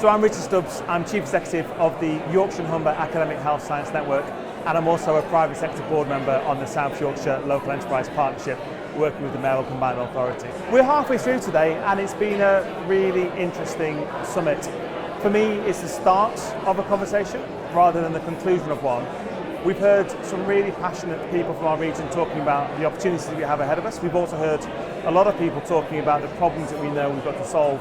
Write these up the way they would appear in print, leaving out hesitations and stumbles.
So I'm Richard Stubbs, I'm Chief Executive of the Yorkshire Humber Academic Health Science Network, and I'm also a private sector board member on the South Yorkshire Local Enterprise Partnership, working with the Mayoral Combined Authority. We're halfway through today and it's been a really interesting summit. For me, it's the start of a conversation rather than the conclusion of one. We've heard some really passionate people from our region talking about the opportunities that we have ahead of us. We've also heard a lot of people talking about the problems that we know we've got to solve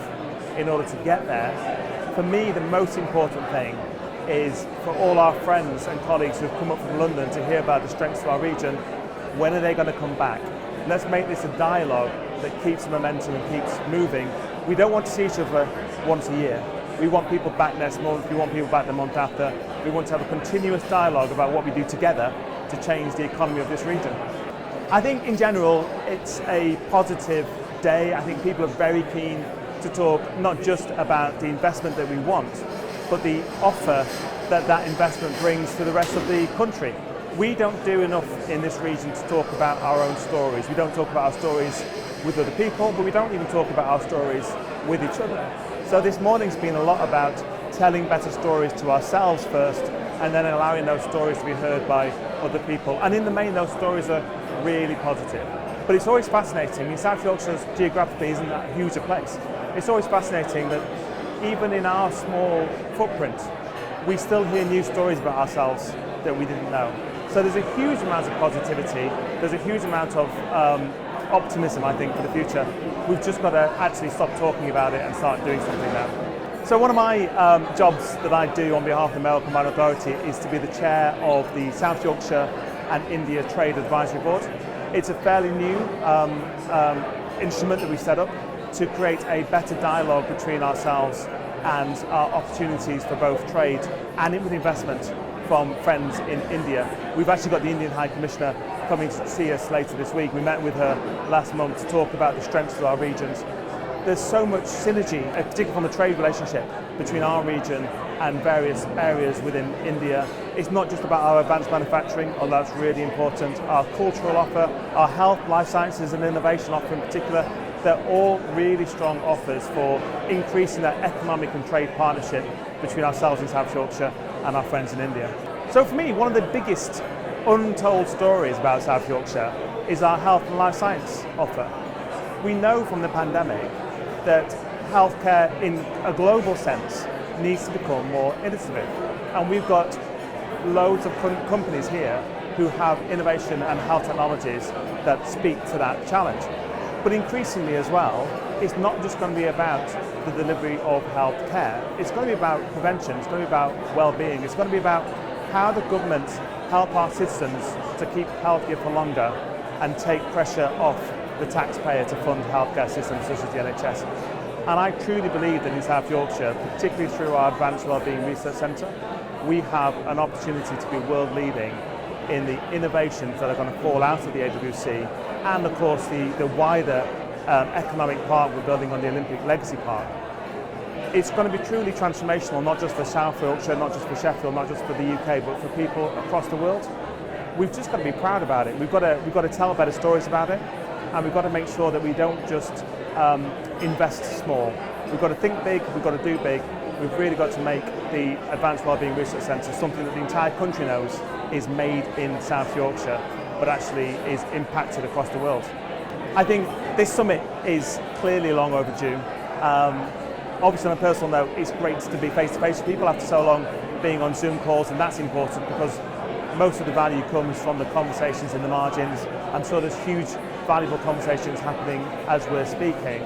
in order to get there. For me, the most important thing is for all our friends and colleagues who've come up from London to hear about the strengths of our region, when are they going to come back? Let's make this a dialogue that keeps momentum and keeps moving. We don't want to see each other once a year. We want people back next month, we want people back the month after. We want to have a continuous dialogue about what we do together to change the economy of this region. I think in general it's a positive day. I think people are very keen to talk not just about the investment that we want, but the offer that that investment brings to the rest of the country. We don't do enough in this region to talk about our own stories. We don't talk about our stories with other people, but we don't even talk about our stories with each other. So this morning's been a lot about telling better stories to ourselves first, and then allowing those stories to be heard by other people. And in the main, those stories are really positive. But it's always fascinating. I mean, South Yorkshire geographically isn't that huge a place. It's always fascinating that even in our small footprint, we still hear new stories about ourselves that we didn't know. So there's a huge amount of positivity, there's a huge amount of optimism, I think, for the future. We've just got to actually stop talking about it and start doing something now. So one of my jobs that I do on behalf of the Mayoral Combined Authority is to be the chair of the South Yorkshire and India Trade Advisory Board. It's a fairly new instrument that we set up to create a better dialogue between ourselves and our opportunities for both trade and with investment from friends in India. We've actually got the Indian High Commissioner coming to see us later this week. We met with her last month to talk about the strengths of our regions. There's so much synergy, particularly from the trade relationship between our region and various areas within India. It's not just about our advanced manufacturing, although that's really important. Our cultural offer, our health, life sciences and innovation offer in particular, they're all really strong offers for increasing that economic and trade partnership between ourselves in South Yorkshire and our friends in India. So for me, one of the biggest untold stories about South Yorkshire is our health and life science offer. We know from the pandemic that healthcare in a global sense needs to become more innovative. And we've got loads of companies here who have innovation and health technologies that speak to that challenge. But increasingly as well, it's not just going to be about the delivery of health care. It's going to be about prevention, it's going to be about well-being, it's going to be about how the government help our citizens to keep healthier for longer and take pressure off the taxpayer to fund healthcare systems such as the NHS. And I truly believe that in South Yorkshire, particularly through our Advanced Wellbeing Research Centre, we have an opportunity to be world leading in the innovations that are going to fall out of the AWC, and of course the wider economic park we're building on the Olympic Legacy Park. It's going to be truly transformational, not just for South Yorkshire, not just for Sheffield, not just for the UK, but for people across the world. We've just got to be proud about it. We've got to tell better stories about it, and we've got to make sure that we don't just invest small. We've got to think big, we've got to do big. We've really got to make the Advanced Wellbeing Research Centre something that the entire country knows is made in South Yorkshire, but actually is impacted across the world. I think this summit is clearly long overdue. Obviously on a personal note, it's great to be face-to-face with people after so long being on Zoom calls, and that's important because most of the value comes from the conversations in the margins. I'm sure there's huge valuable conversations happening as we're speaking.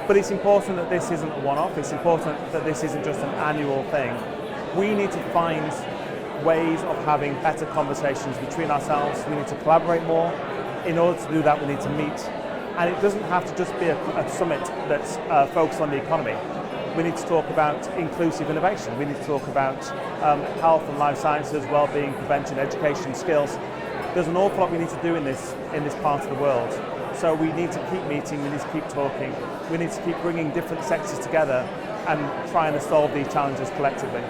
But it's important that this isn't a one-off, it's important that this isn't just an annual thing. We need to find ways of having better conversations between ourselves. We need to collaborate more. In order to do that, we need to meet. And it doesn't have to just be a summit that's focused on the economy. We need to talk about inclusive innovation. We need to talk about health and life sciences, well-being, prevention, education, skills. There's an awful lot we need to do in this part of the world. So we need to keep meeting, we need to keep talking, we need to keep bringing different sectors together and trying to solve these challenges collectively.